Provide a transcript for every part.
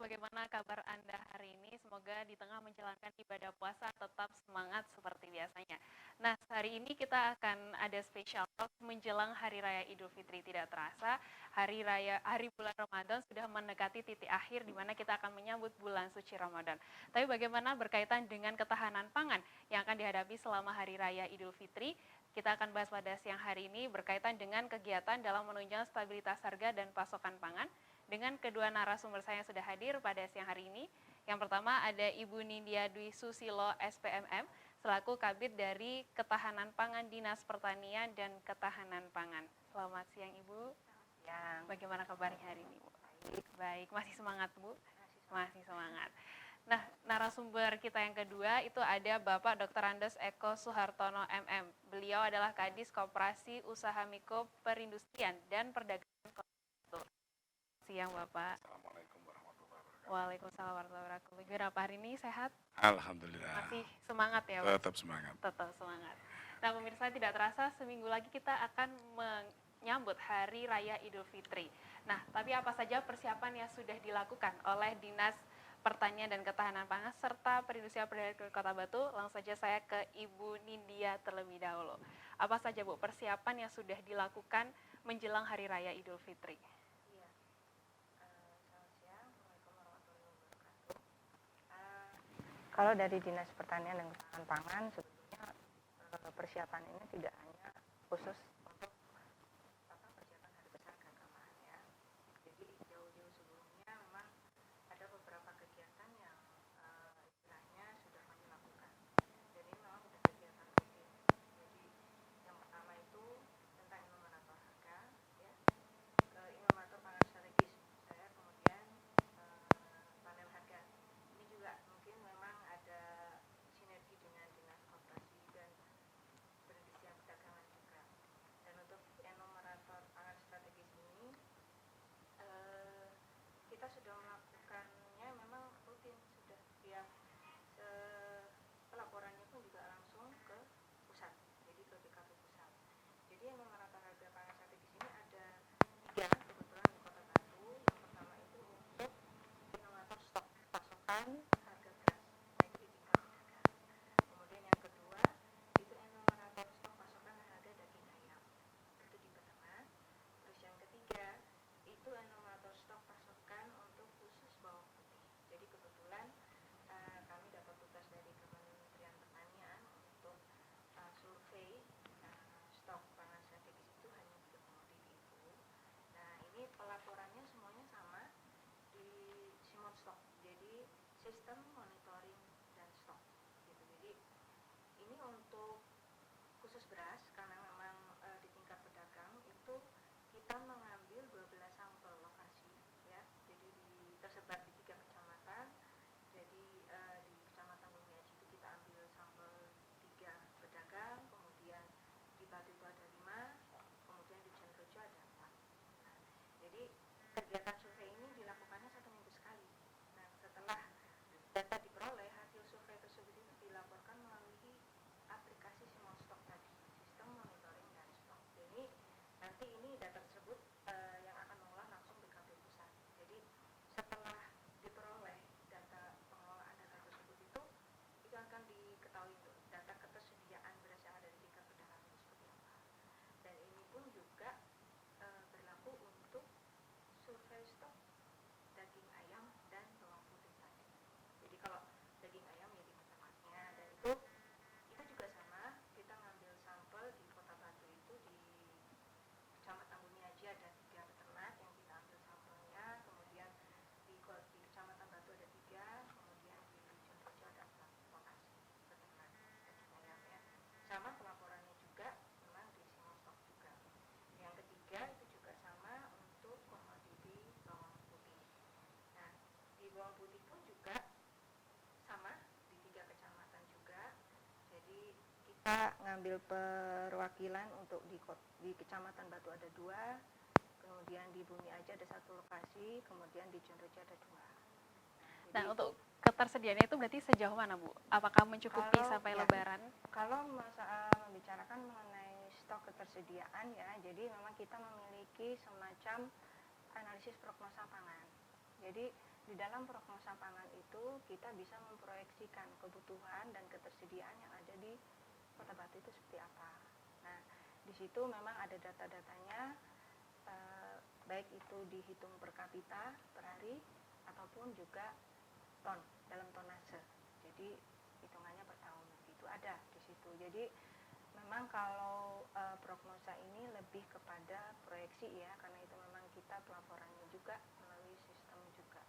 bagaimana kabar Anda hari ini? Semoga di tengah menjalankan ibadah puasa tetap semangat seperti biasanya. Nah, hari ini kita akan ada spesial talk menjelang Hari Raya Idul Fitri. Tidak terasa, hari bulan Ramadan sudah mendekati titik akhir di mana kita akan menyambut bulan suci Ramadan. Tapi bagaimana berkaitan dengan ketahanan pangan yang akan dihadapi selama Hari Raya Idul Fitri? Kita akan bahas pada siang hari ini berkaitan dengan kegiatan dalam menunjang stabilitas harga dan pasokan pangan dengan kedua narasumber saya yang sudah hadir pada siang hari ini. Yang pertama ada Ibu Nindya Dwi Susilo SPMM selaku Kabid dari Ketahanan Pangan Dinas Pertanian dan Ketahanan Pangan. Selamat siang Ibu. Siang. Bagaimana kabarnya hari ini Bu? Baik, masih semangat Bu? Masih semangat. Nah, narasumber kita yang kedua itu ada Bapak Dr. Andes Eko Suhartono MM. Beliau adalah Kadis Koperasi Usaha Mikro Perindustrian dan Perdagangan Kota Batu. Siang Bapak. Assalamualaikum warahmatullahi wabarakatuh. Waalaikumsalam warahmatullahi wabarakatuh. Berapa hari ini sehat? Alhamdulillah. Masih semangat ya Pak? Tetap semangat. Tetap semangat. Nah pemirsa, tidak terasa seminggu lagi kita akan menyambut Hari Raya Idul Fitri. Nah tapi apa saja persiapan yang sudah dilakukan oleh Dinas Pertanian dan Ketahanan Pangan serta Perindustrian Perdagangan Kota Batu? Langsung saja saya ke Ibu Nindya terlebih dahulu. Apa saja Bu persiapan yang sudah dilakukan menjelang Hari Raya Idul Fitri? Kalau dari Dinas Pertanian dan Ketahanan Pangan, sebetulnya persiapan ini tidak hanya khusus untuk persiapan hari besar keagamaan ya. Jadi jauh-jauh sebelumnya memang ada beberapa kegiatan yang istilahnya sudah kami lakukan. Dan ini memang sudah kegiatan rutin. Jadi yang pertama itu tentang inovator harga, ya, ke inovator pangan strategis. Saya kemudian panel harga. Ini juga mungkin memang ada sinergi dengan Dinas Koperasi dan Perindustrian Perdagangan juga. Dan untuk enumerator pangan strategis ini kita sudah melakukannya memang rutin, sudah tiap pelaporannya pun juga langsung ke pusat, jadi ke BKP pusat. Jadi enumerator harga pangan strategis ini ada 3 kebetulan di Kota Batu. Yang pertama itu untuk enumerator stok pasokan harga beras, nah itu di tingkat pedagang. Kemudian yang kedua itu enumerator stok pasokan harga daging ayam, itu di Betema. Terus yang ketiga itu enumerator stok pasokan untuk khusus bawang putih. Jadi kebetulan kami dapat tugas dari Kementerian Pertanian untuk survei stok pangan strategis itu hanya 3 komoditi itu. Nah ini pelaporannya semuanya sama di Simon Stok, jadi sistem monitoring dan stok gitu. Jadi ini untuk khusus beras karena memang di tingkat pedagang itu kita mengambil 12 sampel lokasi ya. Jadi tersebar di 3 kecamatan. Jadi di Kecamatan Bumi Aji itu kita ambil sampel 3 pedagang, kemudian di Batu itu ada 5, kemudian di Cenrojo ada 4. Nah, jadi kegiatan survei ini dilakukannya 1 minggu sekali. Nah, setelah data diperoleh, hasil survei tersebut itu dilaporkan melalui aplikasi Simon Stok tadi, sistem monitoring dan stok. Jadi nanti ini data tersebut yang akan mengolah langsung BKP pusat. Jadi setelah diperoleh data pengelolaan data tersebut itu akan diketahui data ketersediaan beras yang ada di tingkat pedagang itu seperti apa. Dan ini pun juga berlaku untuk survei stok daging ayam dan bawang putih tadi. Jadi kalau daging ayam ya di peternaknya, dan itu juga sama, kita ngambil sampel di Kota Batu itu di Kecamatan Bumi Aji ada 3 peternak yang kita ambil sampelnya, kemudian di Kecamatan Batu ada 3, kemudian di Cenrojo ada 4 lokasi peternak daging ayam ya. Sama pelaporannya juga memang di Simon Stok juga. Yang ketiga itu juga sama untuk komoditi bawang putih. Nah, di bawang putih pun juga sama di 3 kecamatan juga. Jadi kita ngambil perwakilan untuk di Kecamatan Batu ada 2, kemudian di Bumi Aji ada 1 lokasi, kemudian di Cenrojo ada 2. Nah untuk ketersediaannya itu berarti sejauh mana Bu? Apakah mencukupi sampai Lebaran? Kalau membicarakan mengenai stok ketersediaan ya, jadi memang kita memiliki semacam analisis prognosa pangan. Jadi Di dalam prognosa pangan itu kita bisa memproyeksikan kebutuhan dan ketersediaan yang ada di Kota Batu itu seperti apa. Nah, di situ memang ada data-datanya, baik itu dihitung per kapita per hari ataupun juga ton dalam tonase. Jadi hitungannya per tahun itu ada di situ. Jadi memang kalau prognosa ini lebih kepada proyeksi ya, karena itu memang kita pelaporannya juga melalui sistem juga.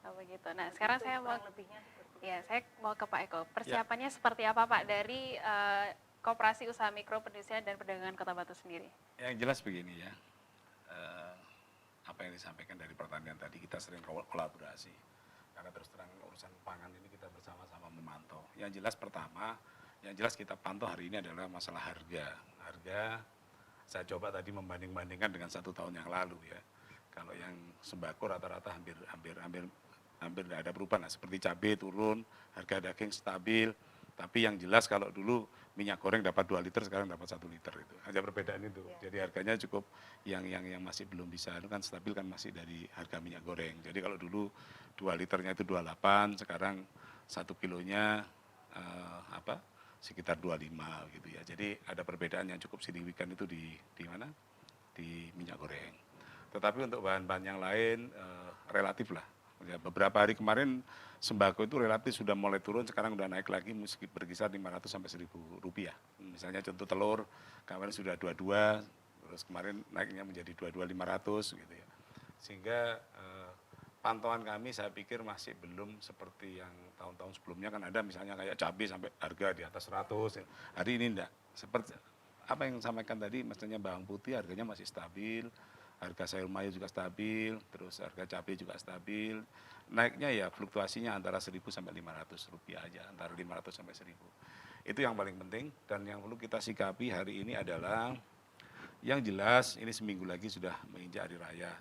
Oh begitu. Nah, sekarang saya mau lebihnya seperti ya, saya mau ke Pak Eko. Persiapannya seperti apa Pak dari Koperasi Usaha Mikro Perindustrian dan Perdagangan Kota Batu sendiri? Yang jelas begini ya, apa yang disampaikan dari pertanian tadi, kita sering kolaborasi. Karena terus terang urusan pangan ini kita bersama-sama memantau. Yang jelas pertama, yang jelas kita pantau hari ini adalah masalah harga. Harga, saya coba tadi membanding-bandingkan dengan 1 tahun yang lalu ya. Kalau yang sembako rata-rata hampir tidak ada perubahan. Nah, seperti cabai turun, harga daging stabil. Tapi yang jelas kalau dulu minyak goreng dapat 2 liter, sekarang dapat 1 liter itu. Ada perbedaan itu. Jadi harganya cukup yang masih belum bisa itu kan stabil kan masih dari harga minyak goreng. Jadi kalau dulu 2 liternya itu 28, sekarang 1 kilonya sekitar 25 gitu ya. Jadi ada perbedaan yang cukup signifikan itu di mana? Di minyak goreng. Tetapi untuk bahan-bahan yang lain relatif lah. Ya, beberapa hari kemarin sembako itu relatif sudah mulai turun, sekarang udah naik lagi meski berkisar 500 sampai 1.000 rupiah. Misalnya contoh telur, kemarin sudah 22, terus kemarin naiknya menjadi 22.500 gitu ya. Sehingga pantauan kami saya pikir masih belum seperti yang tahun-tahun sebelumnya kan ada misalnya kayak cabai sampai harga di atas 100. Hari ini enggak. Seperti apa yang sampaikan tadi, maksudnya bawang putih harganya masih stabil. Harga sayur mayur juga stabil, terus harga cabai juga stabil. Naiknya ya fluktuasinya antara 1.000 sampai 500 rupiah aja, antara 500 sampai 1.000. Itu yang paling penting dan yang perlu kita sikapi hari ini adalah yang jelas ini seminggu lagi sudah menginjak hari raya.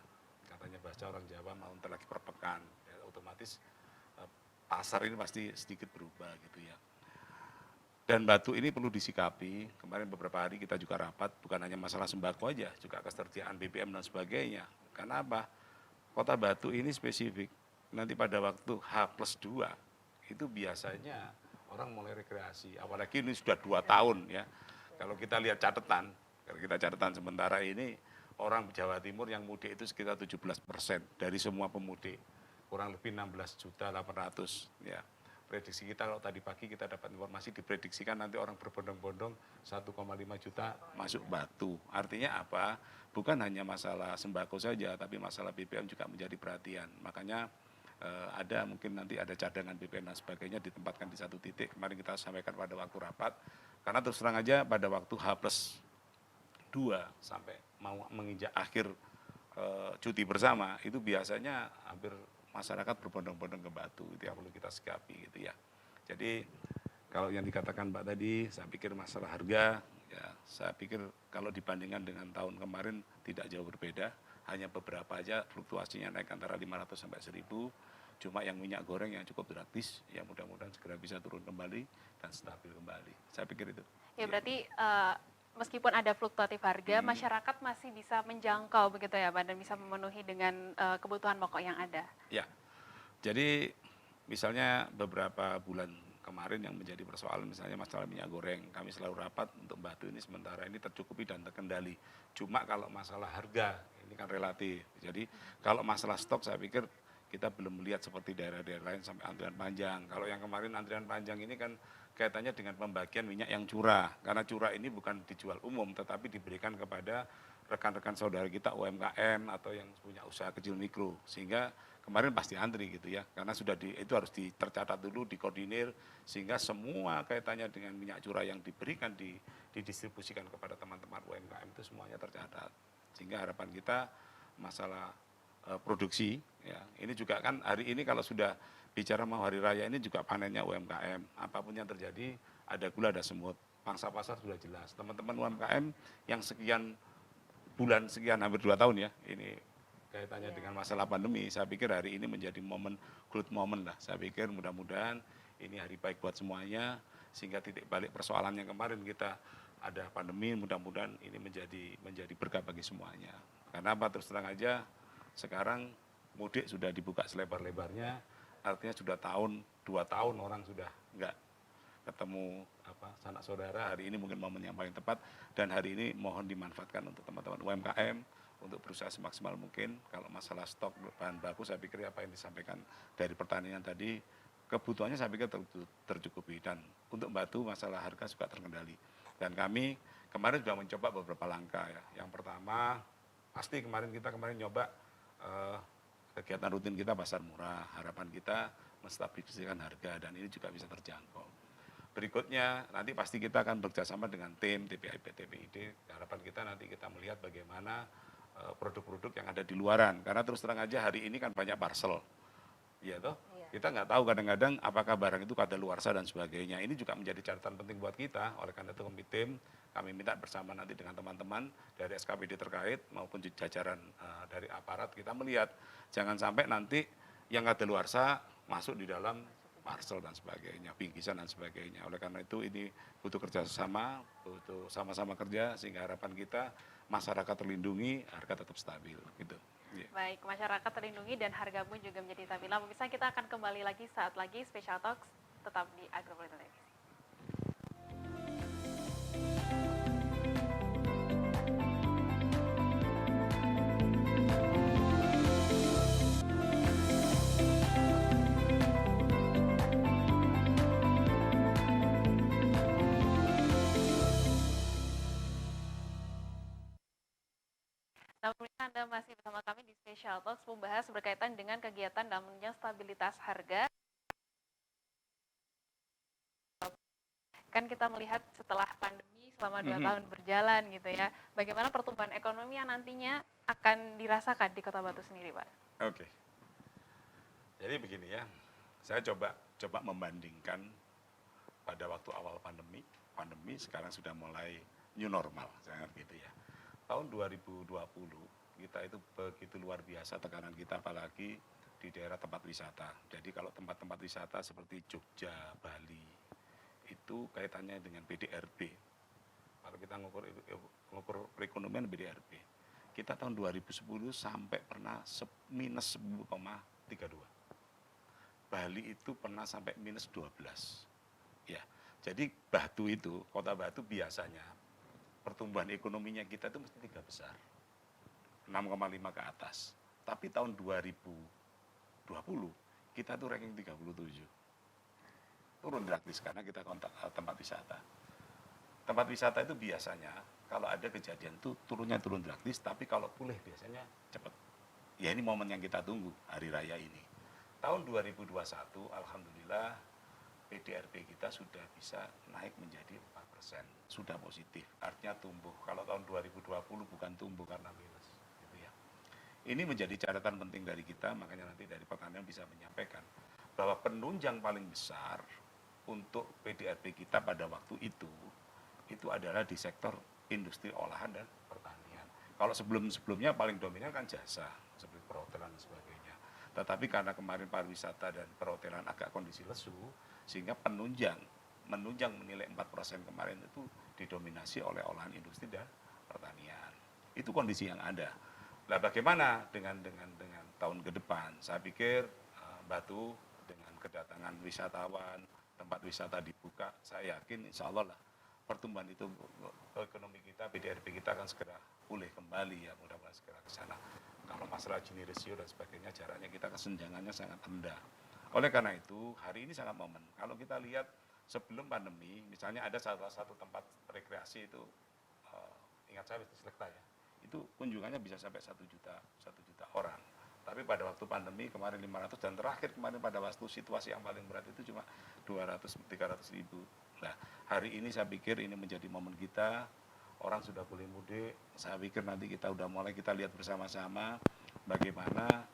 Katanya bahasa orang Jawa mau ntar lagi perpekan, ya, otomatis pasar ini pasti sedikit berubah gitu ya. Dan Batu ini perlu disikapi, kemarin beberapa hari kita juga rapat, bukan hanya masalah sembako aja, juga ketersediaan BBM dan sebagainya. Karena apa? Kota Batu ini spesifik, nanti pada waktu H+2, itu biasanya orang mulai rekreasi, apalagi ini sudah 2 tahun ya. Kalau kita lihat catatan, kalau kita catatan sementara ini, orang Jawa Timur yang mudik itu sekitar 17% dari semua pemudik, kurang lebih 16.800.000 ya. Prediksi kita kalau tadi pagi kita dapat informasi diprediksikan nanti orang berbondong-bondong 1,5 juta masuk Batu. Artinya apa? Bukan hanya masalah sembako saja, tapi masalah BBM juga menjadi perhatian. Makanya ada mungkin nanti ada cadangan BBM dan sebagainya ditempatkan di satu titik. Kemarin kita sampaikan pada waktu rapat. Karena terus terang aja pada waktu H+2 sampai mau menginjak akhir cuti bersama, itu biasanya hampir masyarakat berbondong-bondong ke Batu, itu yang perlu kita sikapi gitu ya. Jadi kalau yang dikatakan Mbak tadi, saya pikir masalah harga, ya saya pikir kalau dibandingkan dengan tahun kemarin tidak jauh berbeda, hanya beberapa aja fluktuasinya naik antara 500 sampai 1.000, cuma yang minyak goreng yang cukup gratis, ya mudah-mudahan segera bisa turun kembali dan stabil kembali. Saya pikir itu. Ya berarti meskipun ada fluktuatif harga, masyarakat masih bisa menjangkau begitu ya Pak, dan bisa memenuhi dengan kebutuhan pokok yang ada. Ya, jadi misalnya beberapa bulan kemarin yang menjadi persoalan misalnya masalah minyak goreng, kami selalu rapat untuk Batu ini sementara ini tercukupi dan terkendali. Cuma kalau masalah harga, ini kan relatif. Jadi kalau masalah stok saya pikir kita belum melihat seperti daerah-daerah lain sampai antrian panjang. Kalau yang kemarin antrian panjang ini kan kaitannya dengan pembagian minyak yang curah. Karena curah ini bukan dijual umum, tetapi diberikan kepada rekan-rekan saudara kita UMKM atau yang punya usaha kecil mikro. Sehingga kemarin pasti antri gitu ya, karena sudah itu harus tercatat dulu, dikoordinir, sehingga semua kaitannya dengan minyak curah yang diberikan, didistribusikan kepada teman-teman UMKM itu semuanya tercatat. Sehingga harapan kita masalah produksi, ya ini juga kan hari ini kalau sudah bicara mau hari raya ini juga panennya UMKM, apapun yang terjadi ada gula ada semut, pangsa pasar sudah jelas. Teman-teman UMKM yang sekian bulan, sekian hampir 2 tahun ya, ini kaitannya dengan masalah pandemi, saya pikir hari ini menjadi momen, good moment lah. Saya pikir mudah-mudahan ini hari baik buat semuanya, sehingga titik balik persoalan yang kemarin kita ada pandemi, mudah-mudahan ini menjadi berkah bagi semuanya. Karena apa, terus terang aja, sekarang mudik sudah dibuka selebar-lebarnya, artinya sudah 2 tahun orang sudah nggak ketemu sanak saudara. Hari ini mungkin momen yang paling tepat, dan hari ini mohon dimanfaatkan untuk teman-teman UMKM untuk berusaha semaksimal mungkin. Kalau masalah stok bahan baku, saya pikir apa yang disampaikan dari pertanian tadi, kebutuhannya saya pikir tercukupi, dan untuk batu masalah harga juga terkendali. Dan kami kemarin sudah mencoba beberapa langkah ya. Yang pertama, pasti kita kemarin nyoba kegiatan rutin kita pasar murah. Harapan kita menstabilisasikan harga, dan ini juga bisa terjangkau. Berikutnya nanti pasti kita akan bekerjasama dengan tim TPIP, TPID. Harapan kita nanti kita melihat bagaimana produk-produk yang ada di luaran. Karena terus terang aja hari ini kan banyak parcel. Iya toh? Iya. Kita nggak tahu kadang-kadang apakah barang itu kadaluarsa dan sebagainya. Ini juga menjadi catatan penting buat kita. Oleh karena itu tim kami minta bersama nanti dengan teman-teman dari SKPD terkait maupun jajaran dari aparat, kita melihat jangan sampai nanti yang kadaluarsa masuk di dalam parcel dan sebagainya, bingkisan dan sebagainya. Oleh karena itu ini butuh kerjasama, butuh sama-sama kerja, sehingga harapan kita masyarakat terlindungi, harga tetap stabil gitu. Yeah. Baik, masyarakat terlindungi dan harga pun juga menjadi stabil. Nah, pemirsa, kita akan kembali lagi saat lagi Special Talks tetap di Agropolitan TV. Nah, pemirsa, Anda masih bersama kami di Special Talks membahas berkaitan dengan kegiatan dalam menunjang stabilitas harga. Kan kita melihat setelah pandemi selama 2 tahun berjalan gitu ya, bagaimana pertumbuhan ekonomi yang nantinya akan dirasakan di Kota Batu sendiri, Pak? Oke. Jadi begini ya, saya coba membandingkan pada waktu awal pandemi sekarang sudah mulai new normal, sangat gitu ya. Tahun 2020 kita itu begitu luar biasa tekanan kita, apalagi di daerah tempat wisata. Jadi kalau tempat-tempat wisata seperti Jogja, Bali, itu kaitannya dengan BDRB. Kalau kita ngukur perekonomian BDRB, kita tahun 2010 sampai pernah minus 10,32. Bali itu pernah sampai minus 12. Ya, jadi Batu itu, Kota Batu biasanya pertumbuhan ekonominya kita itu mesti 3 besar, 6,5 ke atas. Tapi tahun 2020 kita tuh ranking 37. Turun drastis karena kita kontak tempat wisata. Tempat wisata itu biasanya kalau ada kejadian tuh turun drastis, tapi kalau pulih biasanya cepat. Ya ini momen yang kita tunggu, hari raya ini. Tahun 2021 alhamdulillah PDRB kita sudah bisa naik menjadi 4%, sudah positif, artinya tumbuh. Kalau tahun 2020 bukan tumbuh karena minus, gitu ya. Ini menjadi catatan penting dari kita, makanya nanti dari pertanian bisa menyampaikan bahwa penunjang paling besar untuk PDRB kita pada waktu itu adalah di sektor industri olahan dan pertanian. Kalau sebelumnya paling dominan kan jasa, seperti perhotelan dan sebagainya. Tetapi karena kemarin pariwisata dan perhotelan agak kondisi lesu, sehingga menunjang menilai 4% kemarin itu didominasi oleh olahan industri dan pertanian. Itu kondisi yang ada. Nah, bagaimana dengan tahun ke depan? Saya pikir Batu dengan kedatangan wisatawan, tempat wisata dibuka, saya yakin insya Allah lah pertumbuhan itu ekonomi kita, BDRB kita akan segera pulih kembali ya, mudah-mudahan segera ke sana. Kalau masalah Gini ratio dan sebagainya, jaraknya kita kesenjangannya sangat rendah. Oleh karena itu, hari ini sangat momen. Kalau kita lihat sebelum pandemi, misalnya ada salah satu tempat rekreasi itu, ingat saya Wisnu Selekta ya, itu kunjungannya bisa sampai 1 juta orang. Tapi pada waktu pandemi kemarin 500, dan terakhir kemarin pada waktu situasi yang paling berat itu cuma 200-300 ribu. Nah, hari ini saya pikir ini menjadi momen kita, orang sudah boleh mudik, saya pikir nanti kita lihat bersama-sama bagaimana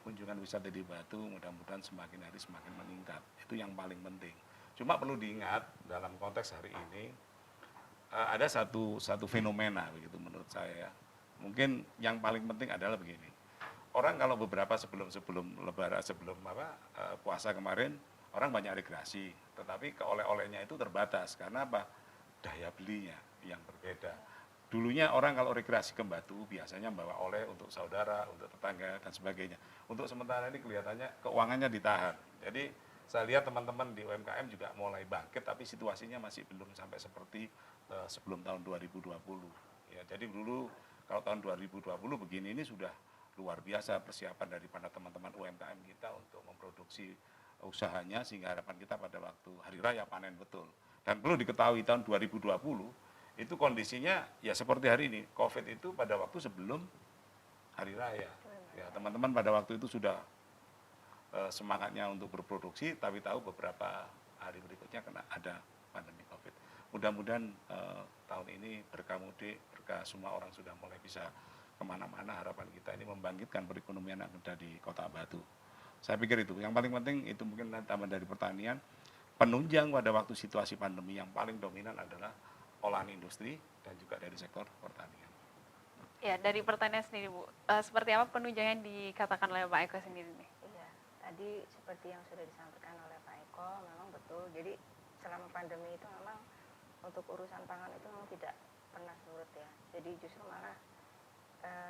kunjungan wisata di Batu mudah-mudahan semakin hari semakin meningkat. Itu yang paling penting. Cuma perlu diingat dalam konteks hari ini ada satu fenomena begitu menurut saya. Mungkin yang paling penting adalah begini. Orang kalau beberapa sebelum lebaran, puasa kemarin, orang banyak rekreasi, tetapi oleh-olehnya itu terbatas karena apa? Daya belinya yang berbeda. dulunya orang kalau rekreasi ke Batu biasanya bawa oleh untuk saudara, untuk tetangga dan sebagainya. Untuk sementara ini kelihatannya keuangannya ditahan. Jadi saya lihat teman-teman di UMKM juga mulai bangkit, tapi situasinya masih belum sampai seperti sebelum tahun 2020. Ya, jadi dulu kalau tahun 2020 begini ini sudah luar biasa persiapan daripada teman-teman UMKM kita untuk memproduksi usahanya, sehingga harapan kita pada waktu hari raya panen betul. Dan perlu diketahui tahun 2020 itu kondisinya ya seperti hari ini. COVID itu pada waktu sebelum hari raya. Ya, teman-teman pada waktu itu sudah semangatnya untuk berproduksi, tapi tahu beberapa hari berikutnya kena ada pandemi COVID. Mudah-mudahan tahun ini berkah mudik, berkah semua orang sudah mulai bisa kemana-mana. Harapan kita ini membangkitkan perekonomian yang ada di Kota Batu. Saya pikir itu. Yang paling penting itu mungkin tambahan dari pertanian. Penunjang pada waktu situasi pandemi yang paling dominan adalah olahan industri dan juga dari sektor pertanian. Ya, dari pertanian sendiri Bu, seperti apa penunjang yang dikatakan oleh Pak Eko sendiri nih? Iya, tadi seperti yang sudah disampaikan oleh Pak Eko, memang betul. Jadi selama pandemi itu memang untuk urusan pangan itu memang tidak pernah surut ya. Jadi justru malah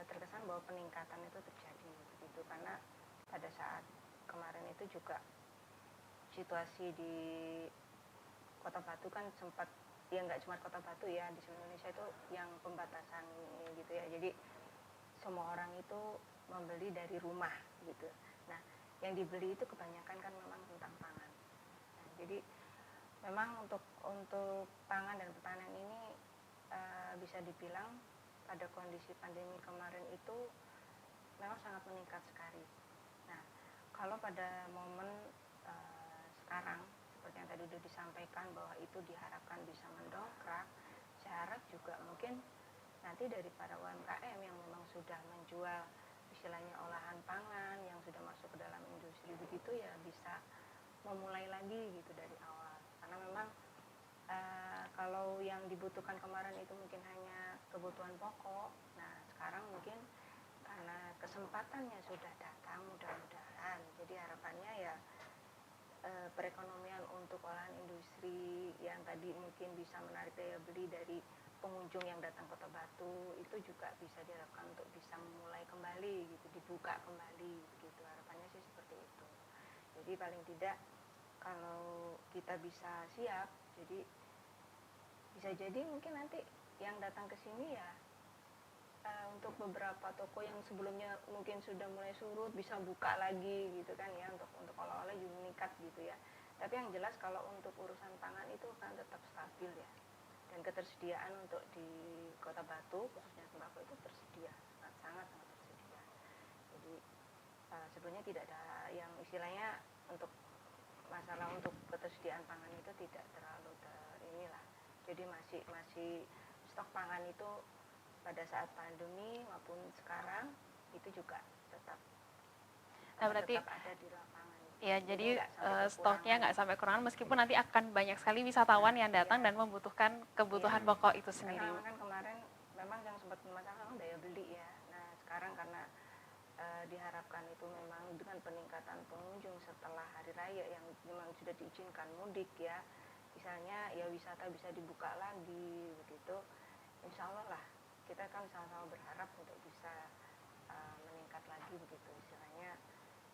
terkesan bahwa peningkatan itu terjadi begitu, karena pada saat kemarin itu juga situasi di Kota Batu kan sempat, ya nggak cuma Kota Batu ya, di seluruh Indonesia itu yang pembatasan gitu ya. Jadi semua orang itu membeli dari rumah gitu. Nah, yang dibeli itu kebanyakan kan memang tentang pangan. Nah, jadi memang untuk pangan dan pertanian ini bisa dibilang pada kondisi pandemi kemarin itu memang sangat meningkat sekali. Nah, kalau pada momen sekarang seperti yang tadi sudah disampaikan bahwa itu diharapkan bisa mendongkrak, saya harap juga mungkin nanti dari para UMKM yang memang sudah menjual istilahnya olahan pangan yang sudah masuk ke dalam industri begitu ya bisa memulai lagi gitu dari awal, karena memang kalau yang dibutuhkan kemarin itu mungkin hanya kebutuhan pokok. Nah, sekarang mungkin karena kesempatannya sudah datang mudah-mudahan, jadi harapannya ya perekonomian untuk olahan industri yang tadi mungkin bisa menarik daya beli dari pengunjung yang datang Kota Batu itu juga bisa diharapkan untuk bisa memulai kembali gitu, dibuka kembali gitu. Harapannya sih seperti itu. Jadi paling tidak kalau kita bisa siap, jadi bisa jadi mungkin nanti yang datang ke sini ya untuk beberapa toko yang sebelumnya mungkin sudah mulai surut bisa buka lagi gitu kan ya, untuk oleh-oleh juga meningkat gitu ya. Tapi yang jelas kalau untuk urusan pangan itu akan tetap stabil ya, dan ketersediaan untuk di Kota Batu khususnya sembako itu tersedia, sangat tersedia. Jadi sebenarnya tidak ada yang istilahnya untuk masalah untuk ketersediaan pangan itu tidak terlalu inilah. Jadi masih stok pangan itu pada saat pandemi maupun sekarang itu juga tetap berarti ada di lapangan. Ya, jadi stoknya nggak sampai kekurangan meskipun nanti akan banyak sekali wisatawan yang datang dan membutuhkan kebutuhan pokok itu sendiri. Karena kan kemarin memang yang sempat bermasalah memang daya beli ya. Nah, sekarang karena diharapkan itu memang dengan peningkatan pengunjung setelah hari raya yang memang sudah diizinkan mudik ya, misalnya ya wisata bisa dibuka lagi begitu, insya Allah lah kita kan sama-sama berharap untuk bisa meningkat lagi begitu istilahnya,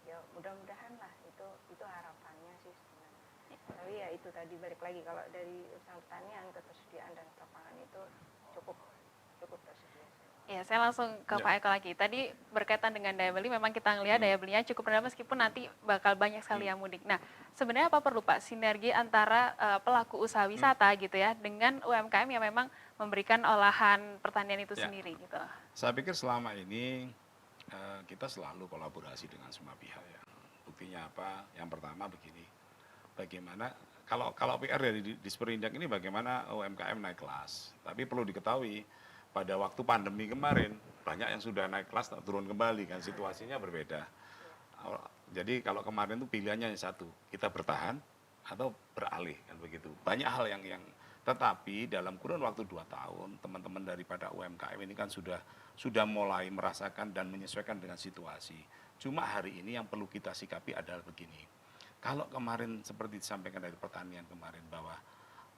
ya mudah-mudahan lah itu harapannya sih sebenarnya. Tapi ya itu tadi balik lagi kalau dari urusan pertanian ketersediaan dan stok pangan itu cukup tersedia. Ya, saya langsung ke Pak Eko lagi. Tadi berkaitan dengan daya beli, memang kita ngelihat daya belinya cukup rendah meskipun nanti bakal banyak sekali yang mudik. Nah, sebenarnya apa perlu Pak sinergi antara pelaku usaha wisata gitu ya dengan UMKM yang memang memberikan olahan pertanian itu sendiri gitu? Saya pikir selama ini kita selalu kolaborasi dengan semua pihak ya. Buktinya apa? Yang pertama begini, bagaimana kalau PR dari Disperindak ini bagaimana UMKM naik kelas. Tapi perlu diketahui pada waktu pandemi kemarin banyak yang sudah naik kelas turun kembali kan, situasinya berbeda. Jadi kalau kemarin itu pilihannya yang satu, kita bertahan atau beralih kan begitu. Banyak hal yang tetapi dalam kurun waktu 2 tahun teman-teman daripada UMKM ini kan sudah mulai merasakan dan menyesuaikan dengan situasi. Cuma hari ini yang perlu kita sikapi adalah begini. Kalau kemarin seperti disampaikan dari pertanian kemarin bahwa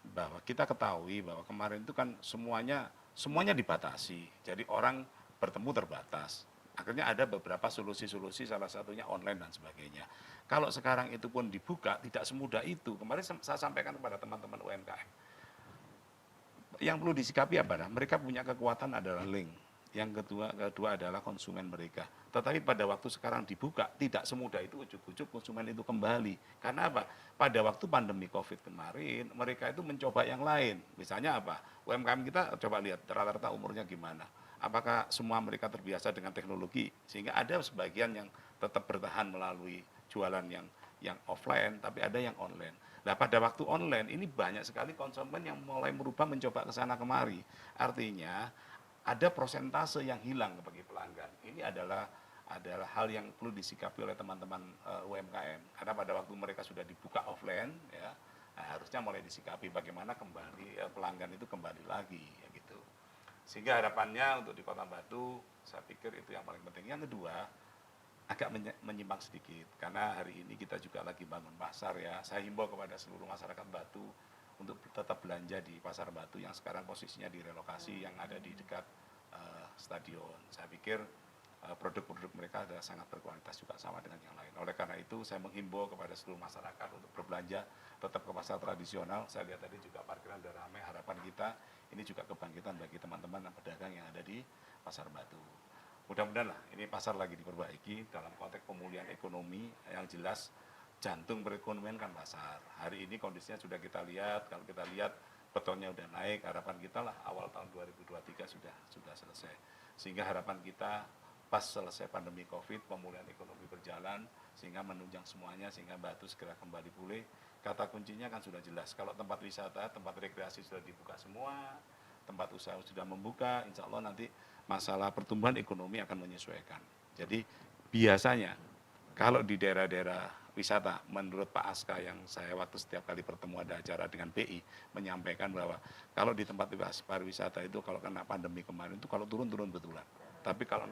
bahwa kita ketahui bahwa kemarin itu kan semuanya dibatasi. Jadi orang bertemu terbatas. Akhirnya ada beberapa solusi-solusi, salah satunya online dan sebagainya. Kalau sekarang itu pun dibuka, tidak semudah itu. Kemarin saya sampaikan kepada teman-teman UMKM. Yang perlu disikapi apa? Nah, mereka punya kekuatan adalah link. Yang kedua adalah konsumen mereka. Tetapi pada waktu sekarang dibuka, tidak semudah itu ujuk-ujuk konsumen itu kembali. Karena apa? Pada waktu pandemi COVID kemarin, mereka itu mencoba yang lain. Misalnya apa? UMKM kita coba lihat rata-rata umurnya gimana. Apakah semua mereka terbiasa dengan teknologi? Sehingga ada sebagian yang tetap bertahan melalui jualan yang offline, tapi ada yang online. Nah, pada waktu online ini banyak sekali konsumen yang mulai merubah mencoba ke sana kemari. Artinya ada prosentase yang hilang bagi pelanggan. Ini adalah hal yang perlu disikapi oleh teman-teman UMKM. Karena pada waktu mereka sudah dibuka offline, ya, harusnya mulai disikapi bagaimana kembali pelanggan itu kembali lagi, ya gitu. Sehingga harapannya untuk di Kota Batu, saya pikir itu yang paling penting. Yang kedua, agak menyimpang sedikit, karena hari ini kita juga lagi bangun pasar ya. Saya himbau kepada seluruh masyarakat Batu untuk tetap belanja di Pasar Batu yang sekarang posisinya direlokasi yang ada di dekat stadion. Saya pikir produk-produk mereka adalah sangat berkualitas juga sama dengan yang lain. Oleh karena itu saya menghimbau kepada seluruh masyarakat untuk berbelanja tetap ke pasar tradisional. Saya lihat tadi juga parkiran sudah ramai. Harapan kita ini juga kebangkitan bagi teman-teman dan pedagang yang ada di Pasar Batu. Mudah-mudahan lah ini pasar lagi diperbaiki dalam konteks pemulihan ekonomi yang jelas. Jantung perekonomian kan pasar. Hari ini kondisinya sudah kita lihat, kalau kita lihat betonnya udah naik, harapan kita lah awal tahun 2023 sudah selesai. Sehingga harapan kita pas selesai pandemi Covid, pemulihan ekonomi berjalan, sehingga menunjang semuanya, sehingga Batu segera kembali pulih. Kata kuncinya kan sudah jelas, kalau tempat wisata, tempat rekreasi sudah dibuka semua, tempat usaha sudah membuka, insya Allah nanti masalah pertumbuhan ekonomi akan menyesuaikan. Jadi biasanya kalau di daerah-daerah wisata, menurut Pak Aska yang saya waktu setiap kali bertemu ada acara dengan BI, menyampaikan bahwa kalau di tempat pariwisata itu kalau kena pandemi kemarin itu kalau turun betulan. Tapi kalau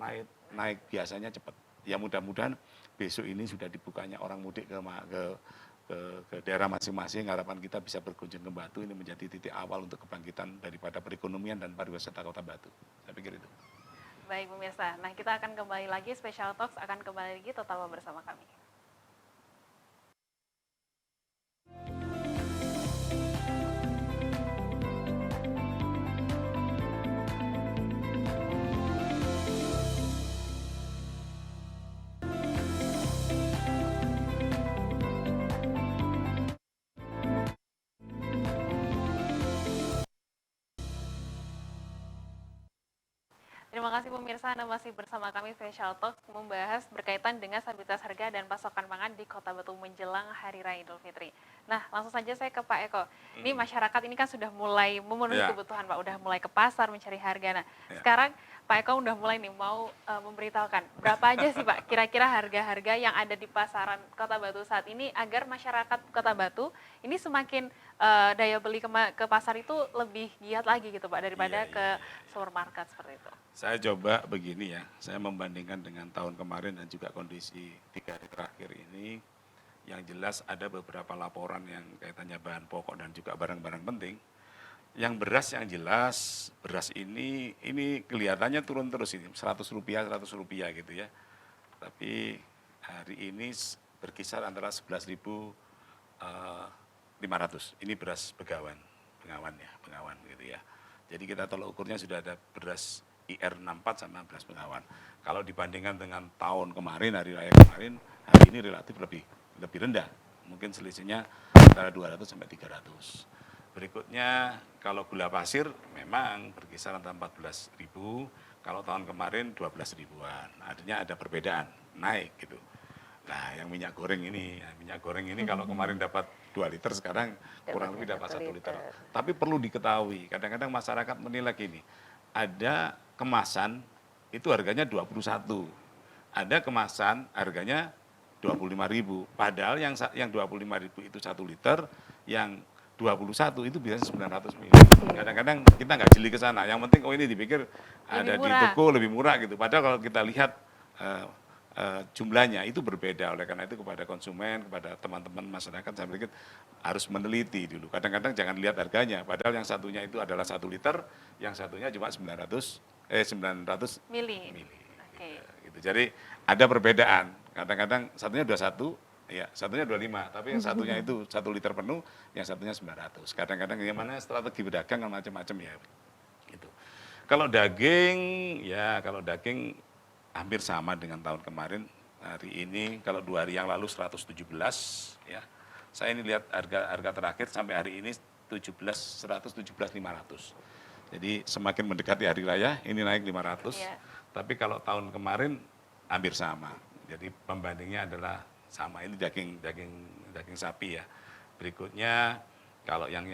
naik biasanya cepat. Ya mudah-mudahan besok ini sudah dibukanya orang mudik ke daerah masing-masing, harapan kita bisa berkunjung ke Batu, ini menjadi titik awal untuk kebangkitan daripada perekonomian dan pariwisata Kota Batu. Saya pikir itu. Baik pemirsa, nah kita akan kembali lagi, Special Talks akan kembali lagi, tetap bersama kami. Terima kasih pemirsa, Anda masih bersama kami Special Talks membahas berkaitan dengan stabilitas harga dan pasokan pangan di Kota Batu menjelang Hari Raya Idul Fitri. Nah, langsung saja saya ke Pak Eko. Ini masyarakat ini kan sudah mulai memenuhi kebutuhan Pak, udah mulai ke pasar mencari harga. Nah, sekarang Pak Eko udah mulai nih mau memberitahukan berapa aja sih Pak kira-kira harga-harga yang ada di pasaran Kota Batu saat ini agar masyarakat Kota Batu ini semakin daya beli ke pasar itu lebih giat lagi gitu Pak daripada ke supermarket seperti itu. Saya coba begini ya, saya membandingkan dengan tahun kemarin dan juga kondisi 3 hari terakhir ini, yang jelas ada beberapa laporan yang kaitannya bahan pokok dan juga barang-barang penting. Yang beras yang jelas, beras ini kelihatannya turun terus ini, Rp100 gitu ya. Tapi hari ini berkisar antara 11.500, ini beras bengawan gitu ya. Jadi kita tolak ukurnya sudah ada beras IR64 sama beras bengawan. Kalau dibandingkan dengan tahun kemarin, hari raya kemarin, hari ini relatif lebih rendah. Mungkin selisihnya antara 200 sampai 300. Berikutnya kalau gula pasir memang berkisar antara 14.000, kalau tahun kemarin 12 ribuan. Artinya ada perbedaan, naik gitu. Nah, yang minyak goreng ini kalau kemarin dapat 2 liter, sekarang kurang lebih dapat 1 liter. Tapi perlu diketahui, kadang-kadang masyarakat menilai gini, ada kemasan itu harganya 21, ada kemasan harganya 25.000. Padahal yang 25.000 itu 1 liter, yang 21 itu biasanya 900 ml. Kadang-kadang kita nggak jeli ke sana. Yang penting ini dipikir ada di toko lebih murah gitu. Padahal kalau kita lihat jumlahnya itu berbeda. Oleh karena itu kepada konsumen, kepada teman-teman masyarakat saya pikir harus meneliti dulu. Kadang-kadang jangan lihat harganya, padahal yang satunya itu adalah 1 liter, yang satunya cuma 900 Mili. mili. Oke. Gitu. Jadi ada perbedaan. Kadang-kadang satunya 21, ya satunya 25, tapi yang satunya itu 1 liter penuh, yang satunya 900. Kadang-kadang gimana strategi berdagang kan macam-macam ya. Gitu. Kalau daging hampir sama dengan tahun kemarin. Hari ini kalau 2 hari yang lalu 117 ya. Saya ini lihat harga terakhir sampai hari ini 117.500. Jadi semakin mendekati hari raya ini naik 500. Iya. Tapi kalau tahun kemarin hampir sama. Jadi pembandingnya adalah sama. Ini daging sapi ya. Berikutnya kalau yang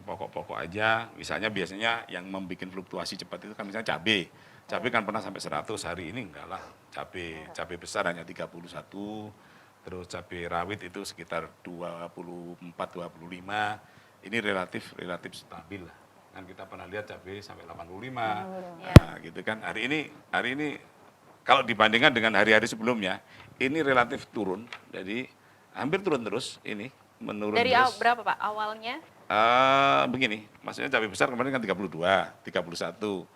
pokok-pokok aja, misalnya biasanya yang membuat fluktuasi cepat itu kan misalnya cabai. Cabai kan pernah sampai 100, hari ini enggak lah. Cabai besar hanya 31, terus cabai rawit itu sekitar 24, 25. Ini relatif stabil lah. Kan kita pernah lihat cabai sampai 85. Nah, gitu kan. Hari ini kalau dibandingkan dengan hari-hari sebelumnya, ini relatif turun. Jadi hampir turun terus ini, menurun Dari terus. berapa Pak awalnya? Begini, maksudnya cabai besar kemarin kan 32, 31.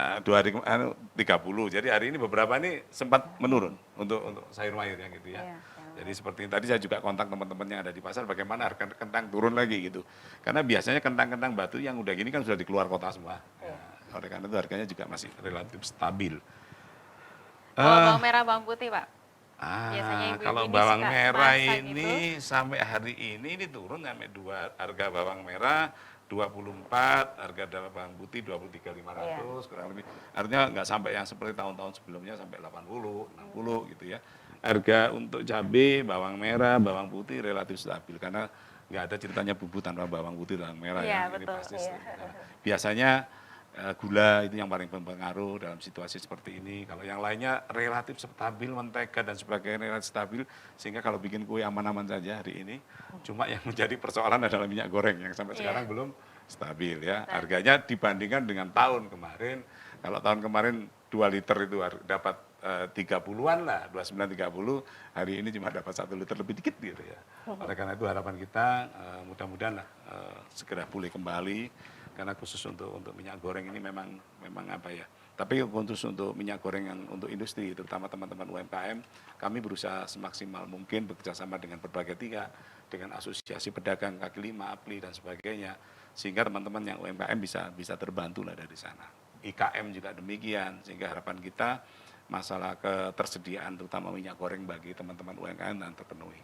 2 hari 30. Jadi hari ini beberapa ini sempat menurun untuk sayur mayur yang gitu ya. Jadi seperti tadi saya juga kontak teman-teman yang ada di pasar bagaimana harga kentang turun lagi gitu. Karena biasanya kentang-kentang batu yang udah gini kan sudah di keluar kota semua. Ya, oleh karena itu harganya juga masih relatif stabil. Kalau bawang merah, bawang putih Pak? Biasanya ibu-ibu Kalau ini bawang suka merah masak ini sampai hari ini turun sampai harga bawang merah 24, harga bawang putih 23.500 kurang lebih. Artinya nggak sampai yang seperti tahun-tahun sebelumnya sampai 80, 60 gitu ya. Harga untuk cabai, bawang merah, bawang putih relatif stabil karena nggak ada ceritanya bumbu tanpa bawang putih dan bawang merah Iya, ya. Ini betul. pasti. Nah, biasanya gula itu yang paling berpengaruh dalam situasi seperti ini. Kalau yang lainnya relatif stabil, mentega dan sebagainya relatif stabil, sehingga kalau bikin kue aman-aman saja hari ini. Cuma yang menjadi persoalan adalah minyak goreng yang sampai sekarang belum stabil ya. Harganya dibandingkan dengan tahun kemarin, kalau tahun kemarin 2 liter itu dapat 30-an lah, 29-30, hari ini cuma dapat 1 liter lebih dikit gitu ya. Oleh karena itu harapan kita mudah-mudahan lah segera pulih kembali. Karena khusus untuk minyak goreng ini memang apa ya. Tapi khusus untuk minyak goreng yang untuk industri, terutama teman-teman UMKM, kami berusaha semaksimal mungkin bekerjasama dengan berbagai pihak, dengan asosiasi pedagang kaki lima, APLI dan sebagainya, sehingga teman-teman yang UMKM bisa terbantu lah dari sana. IKM juga demikian, sehingga harapan kita masalah ketersediaan terutama minyak goreng bagi teman-teman UMKM dan terpenuhi.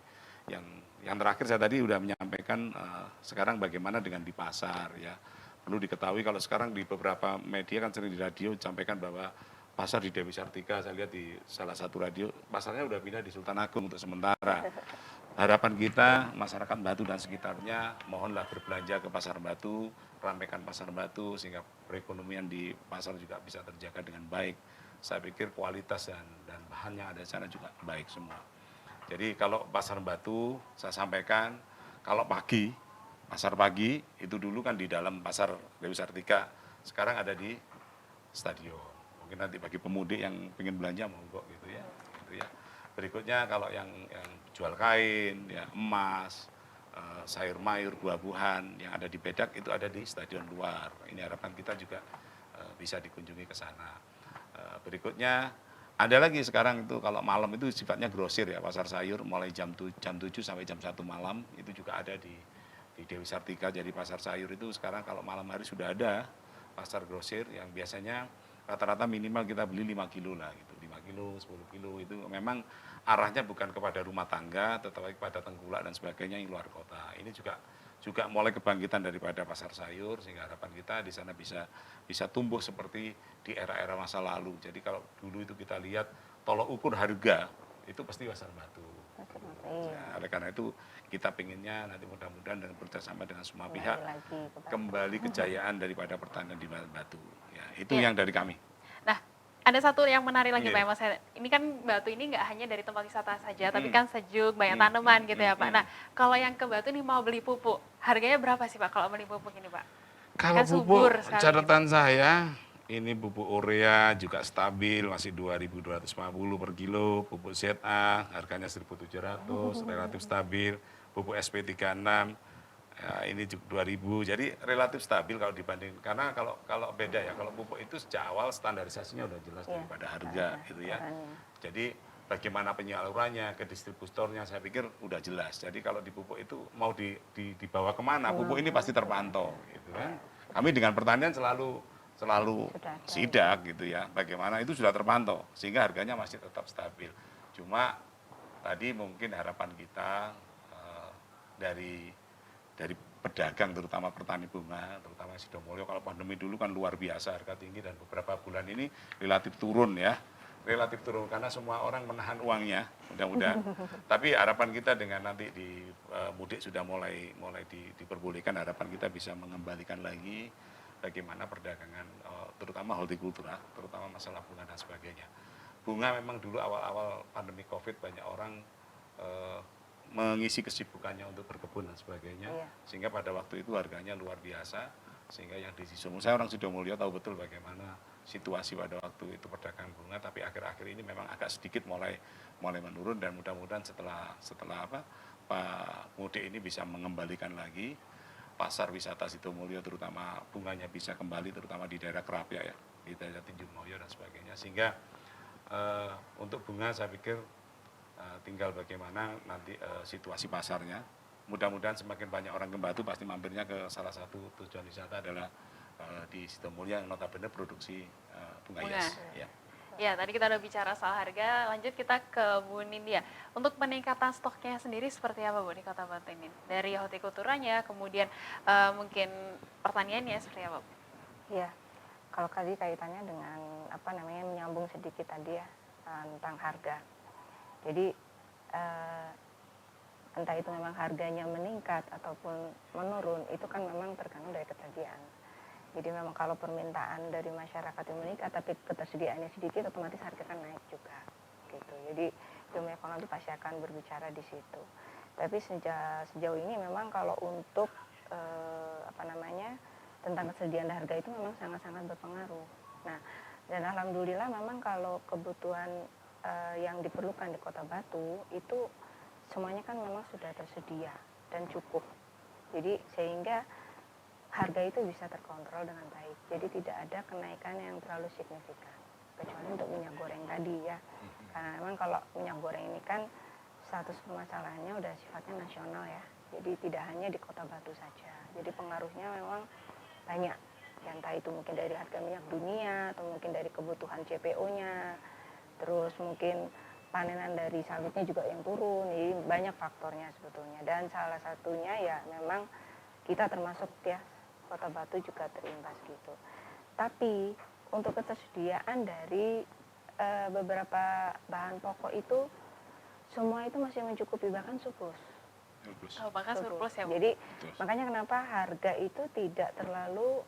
Yang terakhir saya tadi sudah menyampaikan sekarang bagaimana dengan di pasar ya. Perlu diketahui kalau sekarang di beberapa media kan sering di radio disampaikan bahwa pasar di Dewi Sartika, saya lihat di salah satu radio, pasarnya udah pindah di Sultan Agung untuk sementara. Harapan kita masyarakat Batu dan sekitarnya mohonlah berbelanja ke pasar Batu, ramaikan pasar Batu sehingga perekonomian di pasar juga bisa terjaga dengan baik. Saya pikir kualitas dan bahan yang ada di sana juga baik semua. Jadi kalau pasar Batu saya sampaikan kalau pasar pagi itu dulu kan di dalam pasar Dewi Sartika, sekarang ada di stadion. Mungkin nanti bagi pemudik yang ingin belanja monggo gitu ya. Berikutnya kalau yang jual kain, ya emas, sayur mayur, buah-buahan yang ada di Bedak itu ada di stadion luar. Ini harapan kita juga bisa dikunjungi ke sana. Berikutnya ada lagi sekarang itu kalau malam itu sifatnya grosir ya, pasar sayur mulai jam 7 sampai jam 1 malam itu juga ada di Dewi Sartika. Jadi pasar sayur itu sekarang kalau malam hari sudah ada pasar grosir yang biasanya rata-rata minimal kita beli 5 kilo lah gitu, 5 kilo, 10 kilo itu memang arahnya bukan kepada rumah tangga tetapi kepada tengkulak dan sebagainya yang luar kota. Ini juga mulai kebangkitan daripada pasar sayur sehingga harapan kita di sana bisa tumbuh seperti di era-era masa lalu. Jadi kalau dulu itu kita lihat tolok ukur harga itu pasti pasar Batu. Ya, oleh karena itu kita pinginnya nanti mudah-mudahan dengan bekerjasama dengan semua pihak kembali kejayaan daripada pertanian di Batu. Ya, itu yang dari kami. Nah, ada satu yang menarik lagi Pak Mas. Ini kan Batu ini nggak hanya dari tempat wisata saja, tapi kan sejuk, banyak tanaman gitu ya Pak. Nah, kalau yang ke Batu ini mau beli pupuk, harganya berapa sih Pak kalau beli pupuk ini Pak? Kalau kan pupuk, catatan gitu. saya ini pupuk urea juga stabil, masih 2.250 per kilo, pupuk ZA harganya 1.700, relatif stabil, pupuk SP36 ya, ini juga 2.000, jadi relatif stabil kalau dibanding, karena kalau beda ya, kalau pupuk itu sejak awal standarisasinya udah jelas Iya, daripada harga gitu ya. bahannya. Jadi bagaimana penyalurannya ke distributornya saya pikir udah jelas. Jadi kalau di pupuk itu mau dibawa kemana, pupuk ini pasti terpantau gitu kan. Kami dengan pertanian selalu Sudah ada. sidak gitu ya. Bagaimana itu sudah terpantau sehingga harganya masih tetap stabil. Cuma tadi mungkin harapan kita dari pedagang terutama petani bunga, terutama Sidomulyo, kalau pandemi dulu kan luar biasa harga tinggi dan beberapa bulan ini relatif turun ya. Relatif turun karena semua orang menahan uangnya, mudah-mudahan. Tapi harapan kita dengan nanti di mudik sudah mulai diperbolehkan, harapan kita bisa mengembalikan lagi bagaimana perdagangan terutama hortikultura, terutama masalah bunga dan sebagainya. Bunga memang dulu awal-awal pandemi Covid banyak orang mengisi kesibukannya untuk berkebun dan sebagainya, Iya. sehingga pada waktu itu harganya luar biasa, sehingga yang di Sidomulyo, saya orang Sidomulyo tahu betul bagaimana situasi pada waktu itu pedagang bunga, tapi akhir-akhir ini memang agak sedikit mulai menurun, dan mudah-mudahan setelah Pak Mudik ini bisa mengembalikan lagi pasar wisata Sidomulyo, terutama bunganya bisa kembali, terutama di daerah Kerapia ya, di daerah Tinjumulyo dan sebagainya, sehingga untuk bunga saya pikir tinggal bagaimana nanti situasi pasarnya. Mudah-mudahan semakin banyak orang ke Batu pasti mampirnya ke salah satu tujuan wisata adalah di Sidomulyo yang notabene produksi bunga hias. Ya. Ya, tadi kita udah bicara soal harga, lanjut kita ke Bu Nindya. Untuk peningkatan stoknya sendiri seperti apa Bu di Kota Batu ini? Dari hortikulturanya, kemudian mungkin pertaniannya seperti apa Bu? Iya, kalau tadi kaitannya dengan menyambung sedikit tadi ya tentang harga. Jadi entah itu memang harganya meningkat ataupun menurun, itu kan memang tergantung dari ketersediaan. Jadi memang kalau permintaan dari masyarakat yang meningkat tapi ketersediaannya sedikit, otomatis harga kan naik juga gitu. Jadi ilmu ekonomi pasti akan berbicara di situ. Tapi sejauh ini memang kalau untuk tentang kesediaan harga itu memang sangat-sangat berpengaruh. Nah, dan alhamdulillah memang kalau kebutuhan yang diperlukan di Kota Batu itu semuanya kan memang sudah tersedia dan cukup. Jadi sehingga harga itu bisa terkontrol dengan baik. Jadi tidak ada kenaikan yang terlalu signifikan. Kecuali untuk minyak goreng tadi ya. Karena memang kalau minyak goreng ini kan status permasalahannya udah sifatnya nasional ya. Jadi tidak hanya di Kota Batu saja. Jadi pengaruhnya memang banyak. Ya, entah itu mungkin dari harga minyak dunia atau mungkin dari kebutuhan CPO-nya. Terus mungkin panenan dari sawitnya juga yang turun. Jadi banyak faktornya sebetulnya. Dan salah satunya ya memang kita termasuk ya Kota Batu juga terimbas gitu. Tapi untuk ketersediaan dari beberapa bahan pokok itu semua itu masih mencukupi, bahkan surplus. Oh, bahkan surplus ya Bu? Jadi makanya kenapa harga itu tidak terlalu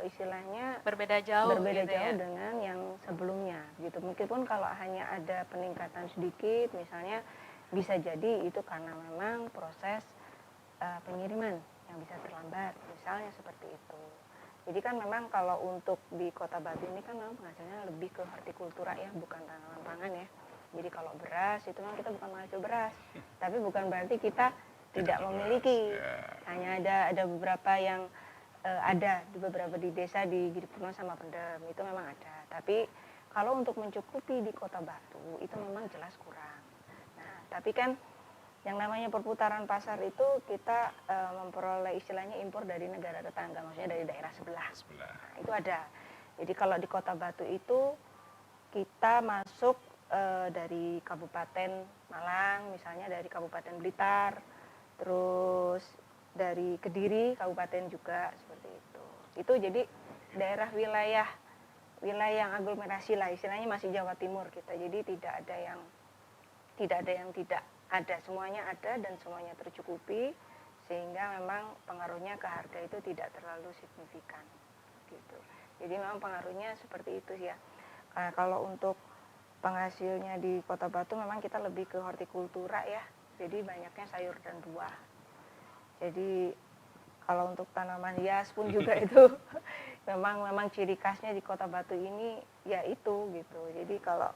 istilahnya Berbeda jauh gitu ya? dengan yang sebelumnya gitu. Meskipun kalau hanya ada peningkatan sedikit misalnya, bisa jadi itu karena memang proses pengiriman yang bisa terlambat, misalnya seperti itu. Jadi kan memang kalau untuk di Kota Batu ini kan memang penghasilnya lebih ke hortikultura ya, bukan tanaman pangan ya. Jadi kalau beras itu memang kita bukan menghasil beras, tapi bukan berarti kita tidak memiliki. Hanya ada beberapa yang ada di beberapa di desa di Giripurno sama Pendem itu memang ada. Tapi kalau untuk mencukupi di Kota Batu itu memang jelas kurang. Nah, tapi kan yang namanya perputaran pasar itu kita memperoleh istilahnya impor dari negara tetangga, maksudnya dari daerah sebelah. Nah, itu ada. Jadi kalau di Kota Batu itu kita masuk dari Kabupaten Malang, misalnya dari Kabupaten Blitar, terus dari Kediri, Kabupaten juga seperti itu. Itu jadi daerah wilayah yang aglomerasi lah, istilahnya masih Jawa Timur kita. Jadi tidak ada yang tidak ada, semuanya ada dan semuanya tercukupi, sehingga memang pengaruhnya ke harga itu tidak terlalu signifikan gitu. Jadi memang pengaruhnya seperti itu ya. Kalau untuk penghasilnya di Kota Batu memang kita lebih ke hortikultura ya, jadi banyaknya sayur dan buah. Jadi kalau untuk tanaman hias pun juga itu memang ciri khasnya di Kota Batu ini ya itu gitu. Jadi kalau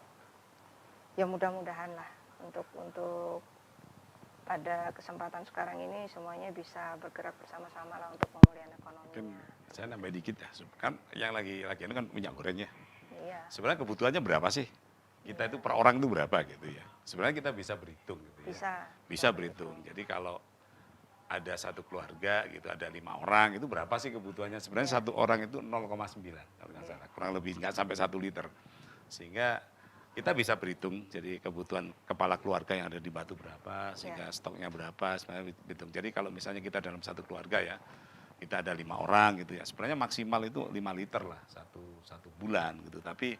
ya mudah-mudahan lah untuk pada kesempatan sekarang ini semuanya bisa bergerak bersama-sama lah untuk pemulihan Mungkin ekonominya. saya nambah dikit ya, kan yang lagi ini kan minyak gorengnya. Iya. Sebenarnya kebutuhannya berapa sih? Kita itu per orang itu berapa gitu ya. Sebenarnya kita bisa berhitung gitu ya. Bisa berhitung. Jadi kalau ada satu keluarga gitu, ada 5 orang, itu berapa sih kebutuhannya? Sebenarnya satu orang itu 0,9 kalau nggak salah, kurang lebih nggak sampai 1 liter. Sehingga kita bisa berhitung, jadi kebutuhan kepala keluarga yang ada di Batu berapa, sehingga stoknya berapa, sebenarnya berhitung. Jadi kalau misalnya kita dalam satu keluarga ya, kita ada 5 orang gitu ya, sebenarnya maksimal itu 5 liter lah satu bulan gitu. Tapi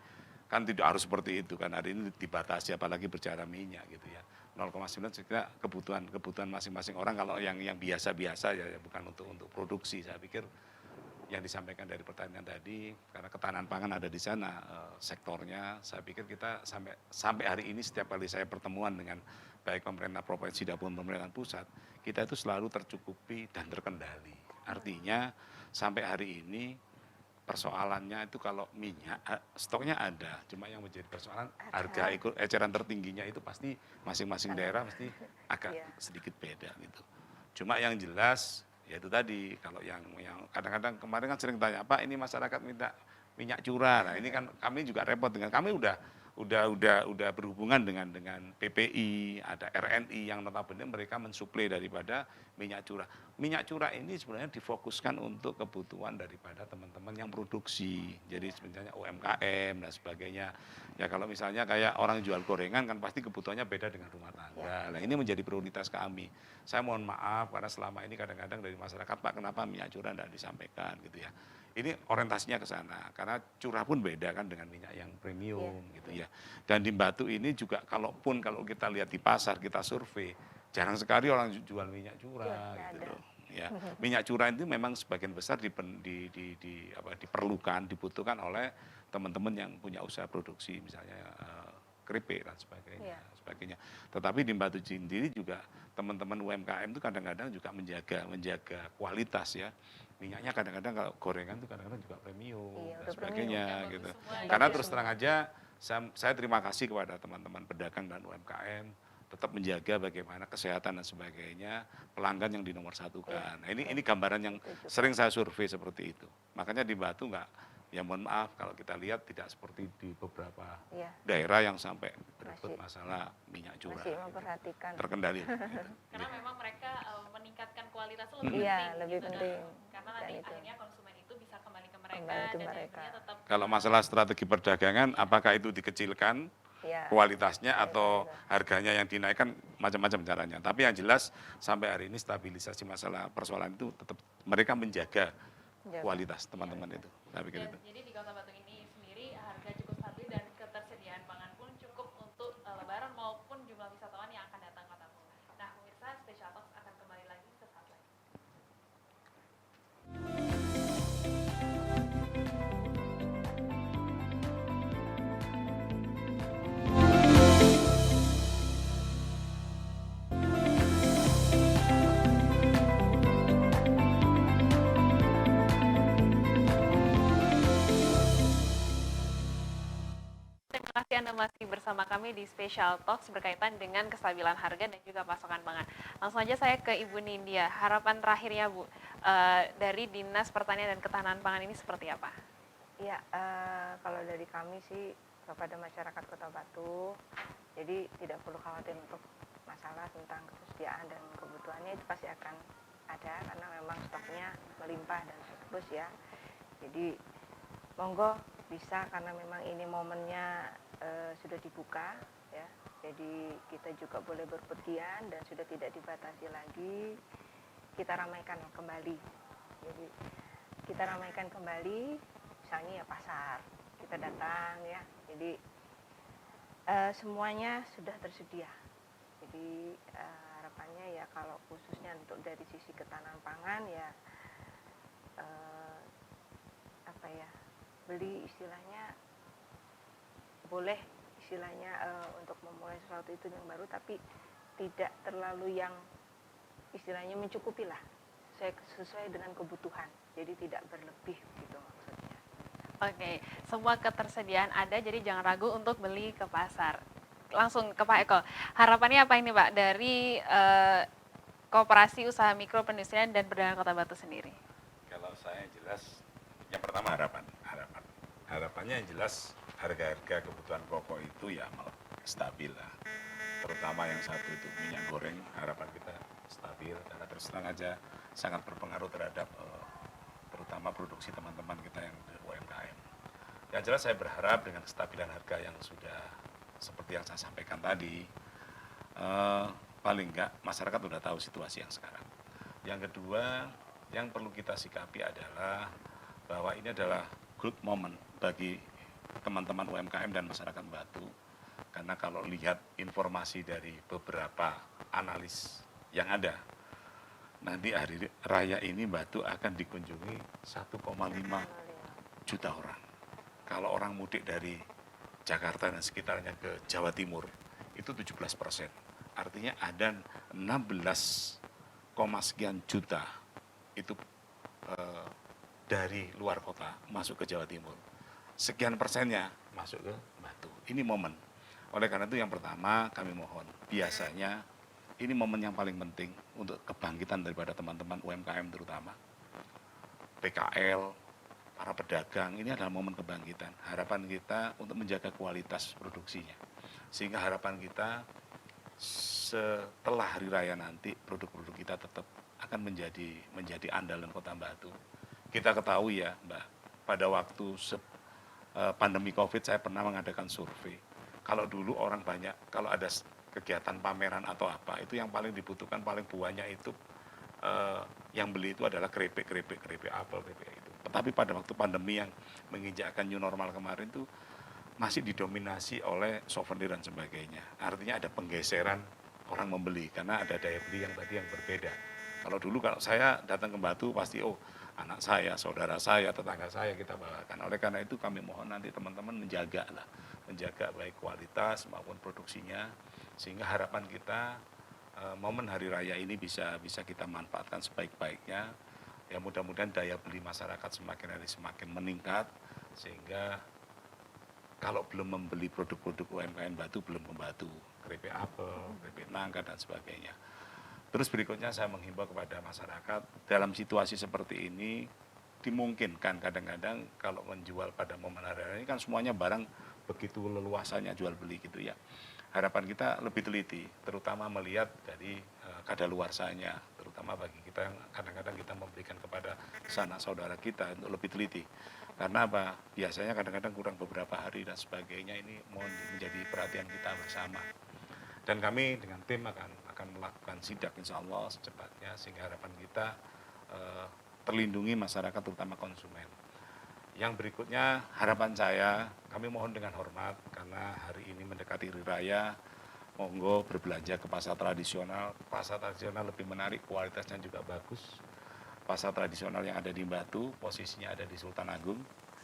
kan tidak harus seperti itu kan, hari ini dibatasi apalagi berbicara minyak gitu ya. 0,9 saya kebutuhan masing-masing orang kalau yang biasa-biasa ya bukan untuk produksi. Saya pikir yang disampaikan dari pertanyaan tadi, karena ketahanan pangan ada di sana sektornya, saya pikir kita sampai hari ini setiap kali saya pertemuan dengan baik pemerintah provinsi maupun pemerintah pusat, kita itu selalu tercukupi dan terkendali. Artinya sampai hari ini persoalannya itu kalau minyak stoknya ada, cuma yang menjadi persoalan harga eceran tertingginya itu pasti masing-masing daerah mesti agak sedikit beda gitu. Cuma yang jelas ya itu tadi, kalau yang kadang-kadang kemarin kan sering tanya, Pak ini masyarakat minta minyak curah. Nah ini kan kami juga repot dengan, kami udah berhubungan dengan PPI, ada RNI yang notabene mereka mensuplai daripada minyak curah. Minyak curah ini sebenarnya difokuskan untuk kebutuhan daripada teman-teman yang produksi. Jadi sebenarnya UMKM dan sebagainya. Ya kalau misalnya kayak orang jual gorengan kan pasti kebutuhannya beda dengan rumah tangga. Nah ini menjadi prioritas kami. Saya mohon maaf karena selama ini kadang-kadang dari masyarakat, Pak kenapa minyak curah tidak disampaikan gitu ya. Ini orientasinya ke sana, karena curah pun beda kan dengan minyak yang premium gitu ya. Dan di Batu ini juga kalau kita lihat di pasar, kita survei, jarang sekali orang jual minyak curah gitu loh. Ya, minyak curah itu memang sebagian besar diperlukan, dibutuhkan oleh teman-teman yang punya usaha produksi, misalnya keripik dan sebagainya. Tetapi di Batu sendiri juga teman-teman UMKM itu kadang-kadang juga menjaga kualitas ya. Minyaknya kadang-kadang kalau gorengan itu kadang-kadang juga premium dan sebagainya gitu. Karena terus terang aja saya terima kasih kepada teman-teman pedagang dan UMKM tetap menjaga bagaimana kesehatan dan sebagainya, pelanggan yang dinomorsatukan. Nah, ini gambaran yang sering saya survei seperti itu. Makanya di Batu ya mohon maaf kalau kita lihat tidak seperti di beberapa daerah yang sampai berebut masalah minyak curah. Masih memperhatikan. Terkendali. Karena memang mereka meningkatkan kualitas lebih penting. Karena nanti akhirnya konsumen itu bisa kembali ke mereka dan akhirnya tetap. Kalau masalah strategi perdagangan, apakah itu dikecilkan kualitasnya atau harganya yang dinaikkan, macam-macam caranya. Tapi yang jelas sampai hari ini stabilisasi masalah persoalan itu tetap mereka menjaga kualitas teman-teman itu. Saya pikir itu. Jadi di Kota Batu ini sendiri harga cukup stabil dan ketersediaan pangan pun cukup untuk Lebaran maupun jumlah wisatawan yang akan datang ke Kota Batu. Nah, pemirsa Special Talks akan kembali lagi sesaat lagi. Terima kasih Anda masih bersama kami di Special Talks berkaitan dengan kestabilan harga dan juga pasokan pangan. Langsung aja saya ke Ibu Nindya. Harapan terakhirnya Bu, dari Dinas Pertanian dan Ketahanan Pangan ini seperti apa? Ya, kalau dari kami sih kepada masyarakat Kota Batu, jadi tidak perlu khawatir untuk masalah tentang ketersediaan dan kebutuhannya, itu pasti akan ada karena memang stoknya melimpah dan terus ya. Jadi monggo bisa, karena memang ini momennya sudah dibuka ya. Jadi kita juga boleh berpergian dan sudah tidak dibatasi lagi. Kita ramaikan kembali. Jadi kita ramaikan kembali, misalnya ya pasar, kita datang ya. Jadi semuanya sudah tersedia. Jadi harapannya ya kalau khususnya untuk dari sisi ketahanan pangan ya beli istilahnya boleh istilahnya untuk memulai sesuatu itu yang baru, tapi tidak terlalu yang istilahnya mencukupi lah sesuai dengan kebutuhan. Jadi tidak berlebih gitu maksudnya. Oke, semua ketersediaan ada, jadi jangan ragu untuk beli ke pasar. Langsung ke Pak Eko, harapannya apa ini Pak dari Koperasi Usaha Mikro Perindustrian dan Perdagangan Kota Batu sendiri? Kalau saya jelas, yang pertama harapannya yang jelas harga-harga kebutuhan pokok itu ya stabil lah. Terutama yang satu itu minyak goreng, harapan kita stabil karena terus terang aja sangat berpengaruh terhadap terutama produksi teman-teman kita yang di UMKM. Yang jelas saya berharap dengan kestabilan harga yang sudah seperti yang saya sampaikan tadi, paling enggak masyarakat sudah tahu situasi yang sekarang. Yang kedua, yang perlu kita sikapi adalah bahwa ini adalah good moment bagi teman-teman UMKM dan masyarakat Batu. Karena kalau lihat informasi dari beberapa analis yang ada, nanti hari raya ini Batu akan dikunjungi 1,5 juta orang. Kalau orang mudik dari Jakarta dan sekitarnya ke Jawa Timur, itu 17%. Artinya ada 16, sekian juta itu dari luar kota masuk ke Jawa Timur. Sekian persennya masuk ke Batu. Ini momen. Oleh karena itu yang pertama kami mohon, biasanya ini momen yang paling penting untuk kebangkitan daripada teman-teman UMKM terutama. PKL, para pedagang, ini adalah momen kebangkitan. Harapan kita untuk menjaga kualitas produksinya. Sehingga harapan kita setelah hari raya nanti produk-produk kita tetap akan menjadi andalan Kota Batu. Kita ketahui ya Mbak, pada waktu pandemi COVID saya pernah mengadakan survei. Kalau dulu orang banyak, kalau ada kegiatan pameran atau apa, itu yang paling dibutuhkan paling banyak itu yang beli itu adalah keripik apel, keripik itu. Tetapi pada waktu pandemi yang menginjakkan new normal kemarin itu masih didominasi oleh souvenir dan sebagainya. Artinya ada penggeseran orang membeli karena ada daya beli yang tadi yang berbeda. Kalau dulu kalau saya datang ke Batu pasti anak saya, saudara saya, tetangga saya kita bawakan. Oleh karena itu kami mohon nanti teman-teman menjaga baik kualitas maupun produksinya sehingga harapan kita momen hari raya ini bisa kita manfaatkan sebaik-baiknya. Ya mudah-mudahan daya beli masyarakat semakin hari semakin meningkat sehingga kalau belum membeli produk-produk UMKM Batu belum ke Batu, keripik apel, keripik nangka dan sebagainya. Terus berikutnya saya menghimbau kepada masyarakat dalam situasi seperti ini dimungkinkan kadang-kadang kalau menjual pada momen hari raya ini kan semuanya barang begitu leluasanya jual beli gitu ya. Harapan kita lebih teliti, terutama melihat dari kadaluarsanya, terutama bagi kita yang kadang-kadang kita memberikan kepada sanak saudara kita untuk lebih teliti. Karena apa? Biasanya kadang-kadang kurang beberapa hari dan sebagainya ini mohon menjadi perhatian kita bersama. Dan kami dengan tim akan melakukan sidak insya Allah secepatnya sehingga harapan kita terlindungi masyarakat terutama konsumen. Yang berikutnya harapan saya, kami mohon dengan hormat karena hari ini mendekati hari raya, monggo berbelanja ke pasar tradisional. Pasar tradisional lebih menarik, kualitasnya juga bagus. Pasar tradisional yang ada di Batu, posisinya ada di Sultan Agung,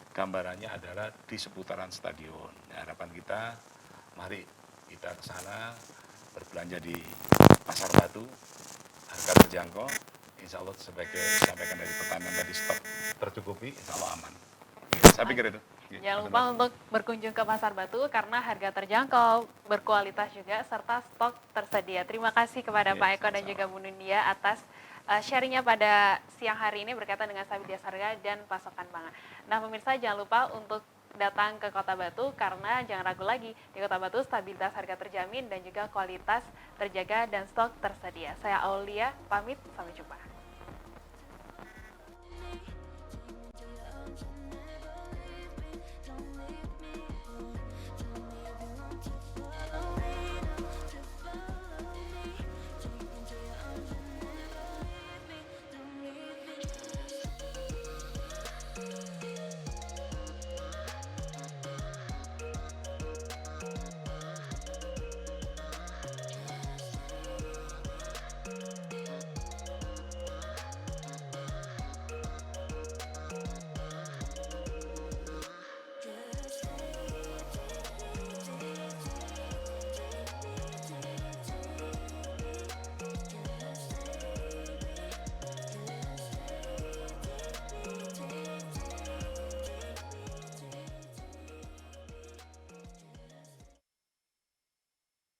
gambarannya adalah di seputaran stadion. Harapan kita, mari kita ke sana berbelanja di Pasar Batu, harga terjangkau, insya Allah sebagai disampaikan dari pertanyaan tadi stok tercukupi, insya Allah aman. Saya pikir itu. Jangan lupa untuk berkunjung ke Pasar Batu karena harga terjangkau, berkualitas juga, serta stok tersedia. Terima kasih kepada Pak Eko dan juga Bu Nundia atas sharingnya pada siang hari ini berkaitan dengan stabilitas harga dan pasokan pangan. Nah pemirsa jangan lupa untuk datang ke Kota Batu karena jangan ragu lagi di Kota Batu stabilitas harga terjamin dan juga kualitas terjaga dan stok tersedia. Saya Aulia pamit, sampai jumpa.